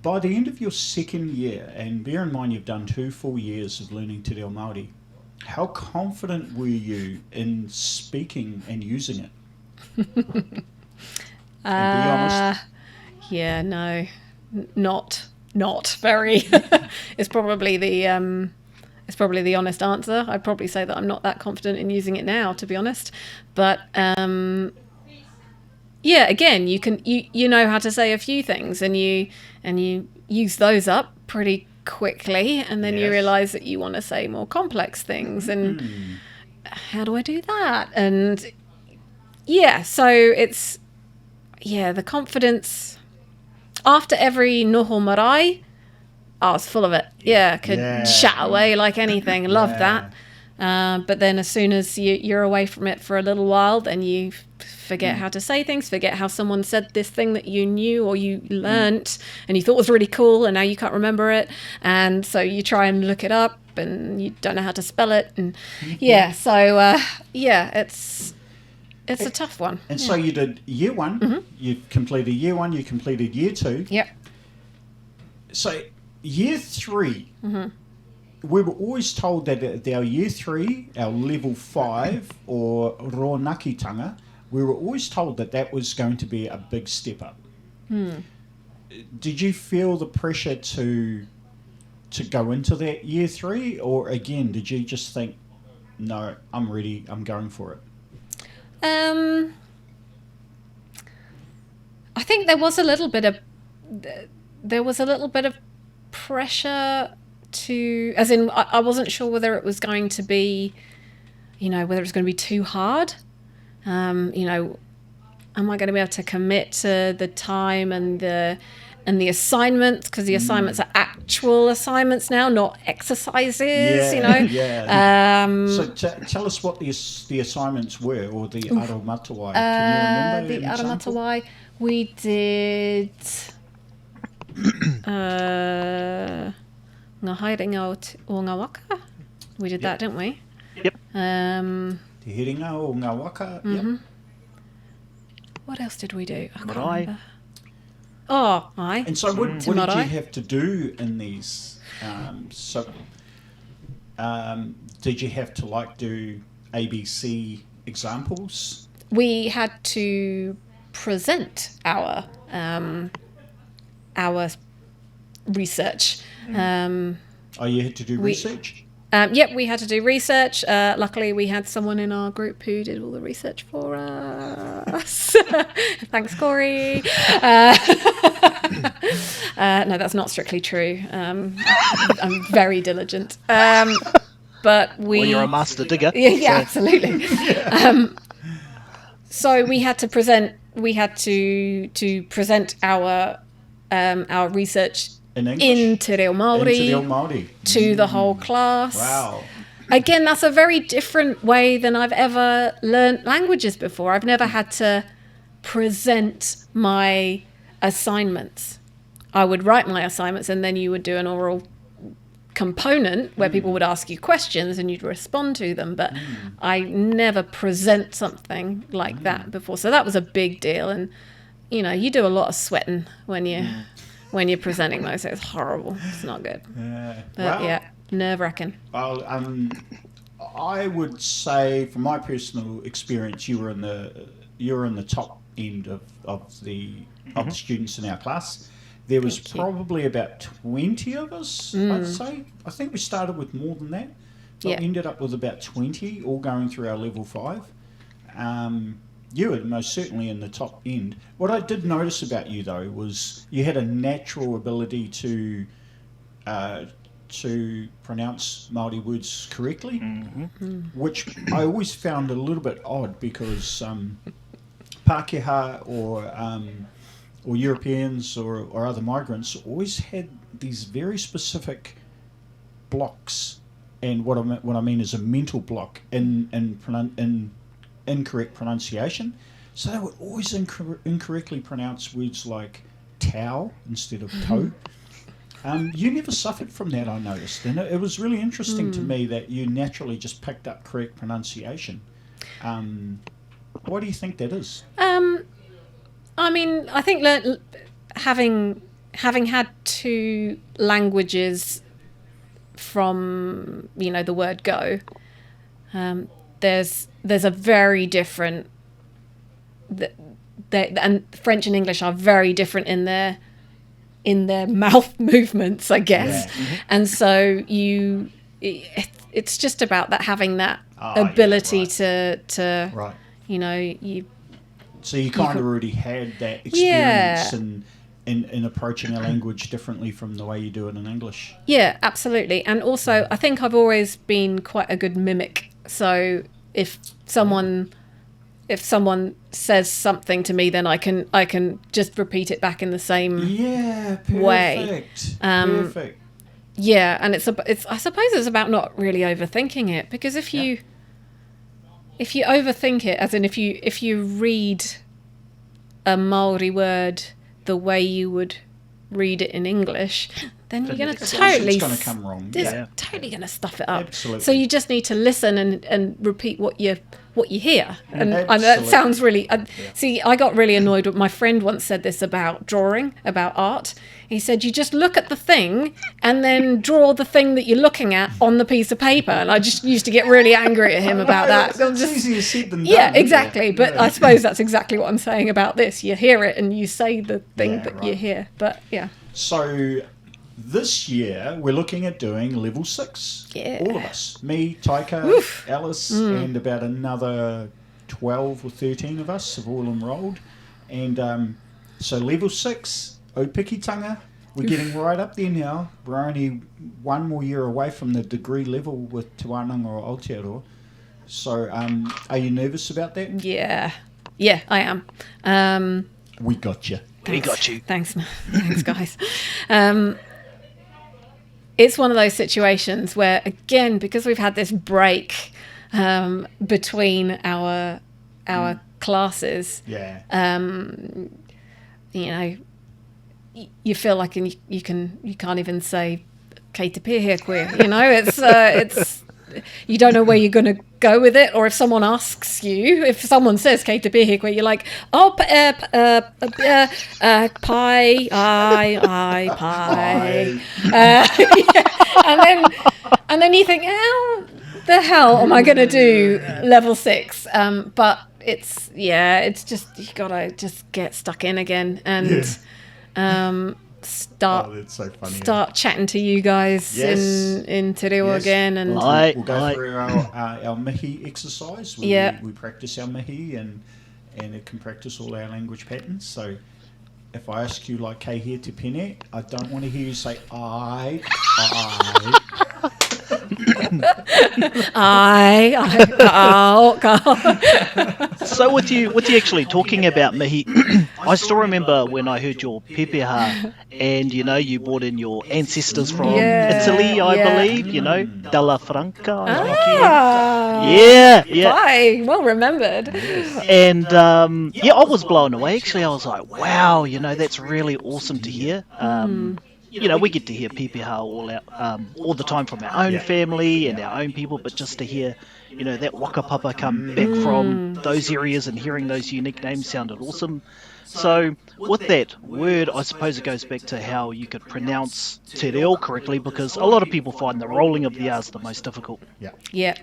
By the end of your second year, and bear in mind you've done 2 full years of learning Te Reo Māori, how confident were you in speaking and using it? And be honest. Yeah, no, not very. It's probably the honest answer. I'd probably say that I'm not that confident in using it now, to be honest. But yeah, again, you know how to say a few things, and you use those up pretty quickly, and then you realise that you want to say more complex things, and how do I do that? And yeah, so it's the confidence. After every noho marae, I was full of it. Yeah, could chat away like anything. Loved that. But then as soon as you're away from it for a little while, then you forget how to say things, forget how someone said this thing that you knew or you learnt and you thought was really cool, and now you can't remember it. And so you try and look it up and you don't know how to spell it. And it's a tough one. And so you did year 1, you completed year 1, you completed year 2. Yep. So year 3, we were always told that our year 3, our level 5 or ronakitanga, we were always told that was going to be a big step up. Did you feel the pressure to go into that year 3, or again, did you just think, no, I'm ready, I'm going for it? I think there was a little bit of pressure to, as in, I wasn't sure whether it was going to be, whether it was going to be too hard. Am I going to be able to commit to the time and the assignments, because the assignments are actual assignments now, not exercises. So tell us what the assignments were, or the aramatawai. Can you remember the an example? aramatawai? We did ngā haerenga o ngā waka. We did that, didn't we? Yep. Te heringa o ngā waka. Yep. What else did we do? I can't Marae. remember. Oh, aye. And so what did you Marae. have to do in these? Did you have to do ABC examples? We had to present our research. You had to do research? Yep, we had to do research. Luckily, we had someone in our group who did all the research for us. Thanks, Corey. No, that's not strictly true. I'm very diligent. But Well, you're a master digger. Yeah, absolutely. So we had to present. We had to present our research in Te Reo Māori to the whole class. Wow. Again, that's a very different way than I've ever learnt languages before. I've never had to present my assignments. I would write my assignments, and then you would do an oral component where people would ask you questions and you'd respond to them, but I never present something like that before. So that was a big deal, and you do a lot of sweating when you're presenting those. It's horrible. It's not good. But nerve-wracking. Well, I would say, from my personal experience, you were in the top end of the students in our class. There was probably about 20 of us, I'd say. I think we started with more than that. But we ended up with about 20, all going through our level 5. You were most certainly in the top end. What I did notice about you, though, was you had a natural ability to pronounce Māori words correctly, which I always found a little bit odd, because Pākehā or Europeans or other migrants always had these very specific blocks, and what I mean is a mental block in incorrect pronunciation. So they would always incorrectly pronounce words like tau instead of toe. You never suffered from that, I noticed, and it was really interesting to me that you naturally just picked up correct pronunciation. Why do you think that is? I mean, I think having had two languages from the word go, there's a very different. And French and English are very different in their mouth movements, I guess. Yeah. Mm-hmm. And so it's just about that, having that ability to Right. you. So you kind of already had that experience in approaching a language differently from the way you do it in English. Yeah, absolutely. And also, I think I've always been quite a good mimic. So if someone says something to me, then I can just repeat it back in the same way. Perfect. Yeah, and it's I suppose it's about not really overthinking it, because if you overthink it, as in if you read a Maori word the way you would read it in English, then you're going to totally come wrong. Totally going to stuff it up. Absolutely. So you just need to listen and repeat what you hear. And that sounds really. See, I got really annoyed with my friend once said this about drawing, about art. He said, you just look at the thing and then draw the thing that you're looking at on the piece of paper. And I just used to get really angry at him about that. It's easier said than done. Yeah, exactly. But I suppose that's exactly what I'm saying about this. You hear it and you say the thing that you hear. But yeah. So this year we're looking at doing level 6. Yeah. All of us. Me, Taika, Alice, and about another 12 or 13 of us have all enrolled. And so level 6, Opikitanga, we're getting right up there now. We're only one more year away from the degree level with Te Wānanga or Aotearoa. So are you nervous about that? Yeah. Yeah, I am. We got you. We got you. Thanks, guys. It's one of those situations where, again, because we've had this break between our classes, you feel like you can't even say "Kei te pēhea koe." It's you don't know where you're going to go with it, or if someone asks you, if someone says "Kei te pēhea koe," you're like, "Oh, pie, pie." And then you think, how the hell am I going to do level 6? But it's just, you got to just get stuck in again and start chatting to you guys in Te Reo again. And we'll go through our mihi exercise. We practice our mihi and it can practice all our language patterns. So if I ask you like kei here te pene, I don't want to hear you say I. So with you actually talking about mihi, I still remember when I heard your pepeha, and you brought in your ancestors from Italy, I believe, Della Franca. Yeah. Bye. Well remembered. And I was blown away. Actually, I was like, wow, that's really awesome to hear. We get to hear pepeha all the time from our own family and our own people, but just to hear, that whakapapa come back from those areas and hearing those unique names sounded awesome. So with that word, I suppose it goes back to how you could pronounce te reo correctly, because a lot of people find the rolling of the R's the most difficult. Yeah.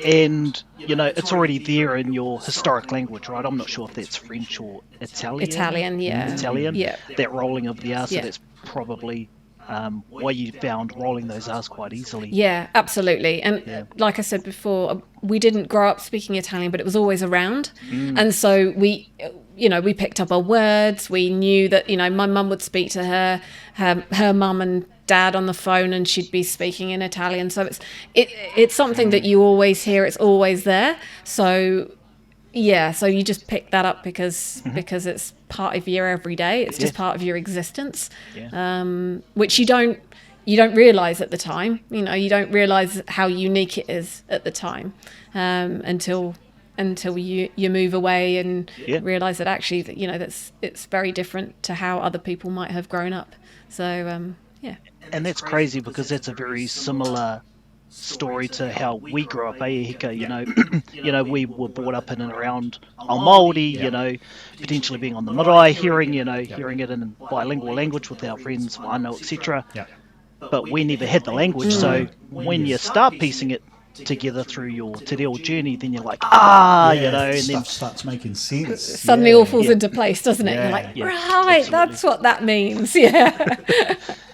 And, it's already there in your historic language, right? I'm not sure if that's French or Italian. Italian. Yeah. That rolling of the R, so that's probably why you found rolling those R's quite easily. Yeah, absolutely. And like I said before, we didn't grow up speaking Italian, but it was always around. And so we picked up our words. We knew that, my mum would speak to her mum and dad on the phone, and she'd be speaking in Italian. So it's something that you always hear. It's always there. So so you just pick that up because it's part of your everyday. It's just part of your existence, which you don't realize at the time. You don't realize how unique it is at the time until you move away and realize that actually it's very different to how other people might have grown up. So Yeah. And that's crazy because that's a very similar story to how we grew up, Hika, you know. You know, we were brought up in and around our Maori, you know, potentially being on the marae, hearing it in bilingual language with our friends, whānau, etc. Yeah. But we never had the language, so when you start piecing it together through your te reo journey, then you're like, you know, and stuff then starts making sense. Suddenly all falls into place, doesn't it? Yeah. You're like, Yeah, right, absolutely. that's what that means. Yeah.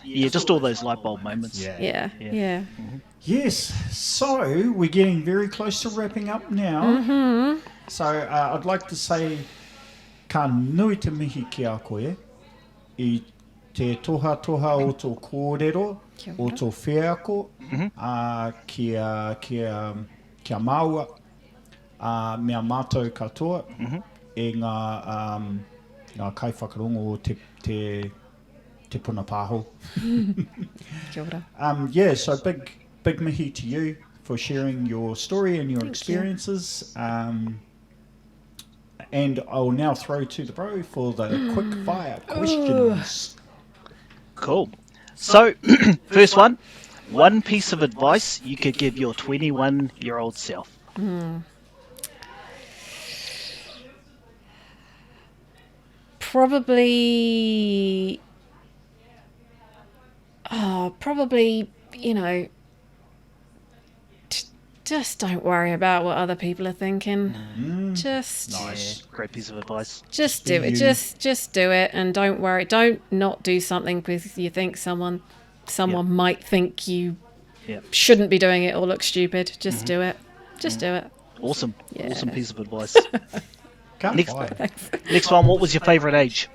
just all those light bulb moments. Yeah. Yes, so we're getting very close to wrapping up now. So I'd like to say, ka nui te mihi ki a koe, I te toha o tō kōrero, o tō wheako, kia maua, mea mātou katoa, e ngā kaiwhakarongo o te puna pāho. Kia ora. So big mihi to you for sharing your story and your experiences. And I'll now throw to the bro for the quick fire questions. Cool. So, first one piece of advice you could give your 21-year-old self. Probably, you know, just don't worry about what other people are thinking. Just Nice. Great piece of advice. Just do it. You. Just do it, and don't worry. Don't not do something because you think someone might think you Yep. shouldn't be doing it or look stupid. Just do it. Just do it. Awesome. Yeah. Awesome piece of advice. Can't Next- fire. Next one, what was your favourite age?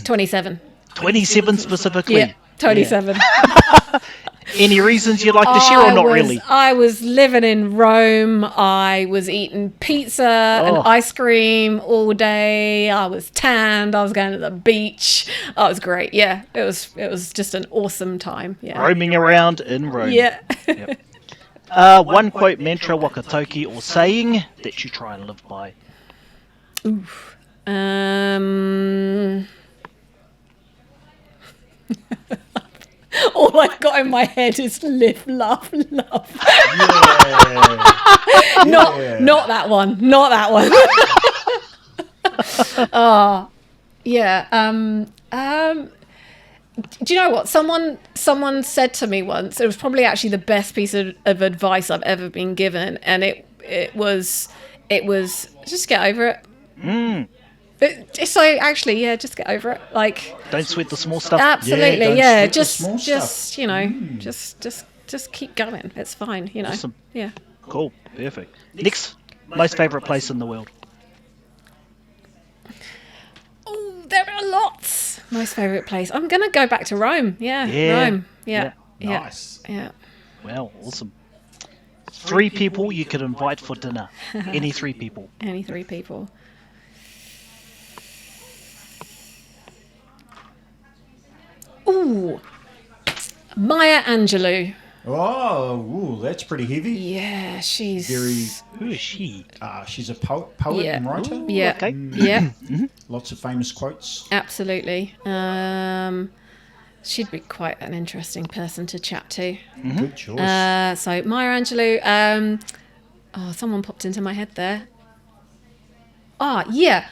27. 27 specifically. Yeah, 27. Any reasons you'd like to share or not really? I was living in Rome. I was eating pizza and ice cream all day. I was tanned. I was going to the beach. Oh, it was great. Yeah, it was just an awesome time. Yeah. Roaming around in Rome. Yeah. One quote, mantra, wakatoki, or saying that you try and live by. All I've got in my head is live, love, love. Not that one. Not that one. Do you know what? Someone said to me once, it was probably actually the best piece of advice I've ever been given, and it was just get over it. Just get over it. Like, Don't sweat the small stuff. absolutely, don't yeah. sweat the small Just stuff. you know, just keep going. It's fine, you know. Awesome. Yeah. Cool. Perfect. Next, most favourite place in the world. Oh, there are lots. Most favourite place. I'm gonna go back to Rome. Yeah. Yeah. Rome. Yeah. Yeah. Nice. Yeah. Wow, awesome. 3 people you could invite for dinner. Any 3 people. Any 3 people. Ooh, Maya Angelou. Oh, that's pretty heavy. Yeah, she's Who is she? She's a poet Yeah. and writer. Yeah, Okay. yeah, Lots of famous quotes. absolutely. She'd be quite an interesting person to chat to. Good choice. So Maya Angelou. Someone popped into my head there. Yeah,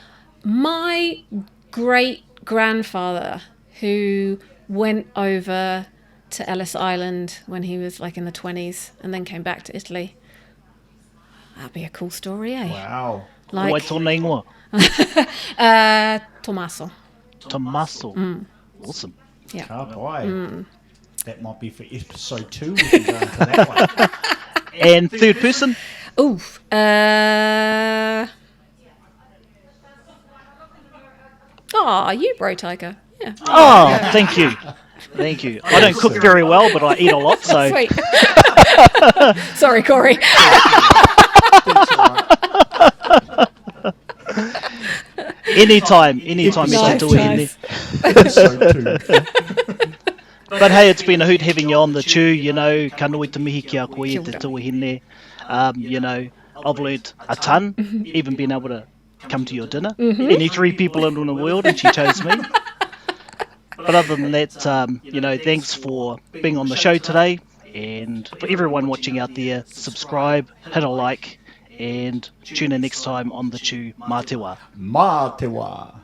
my great grandfather who went over to Ellis Island when he was like in the 20s and then came back to Italy. That'd be a cool story, eh? Wow. Wai Like tōna ingoa. Tommaso. Tommaso. Awesome. Yeah. Oh boy. That might be for episode 2. We can go into that one. And third person? Ooh. You bro tiger. Yeah. Oh, thank you. Thank you. I don't cook very well, but I eat a lot, so... Sweet. Sorry, Corey. Anytime you Nice, can do it in nice. there. Episode 2. But hey, it's been a hoot having you on the chew, you know, ka nui te mihi ki a koe te tuahine. You know, I've learnt a ton, even being able to come to your dinner. Any 3 people in the world, and she chose me. But other than that, thanks for being on the show today. And for everyone watching out there, subscribe, hit a like, and tune in next time on the Tū Mā Te Wā. Mā te wā.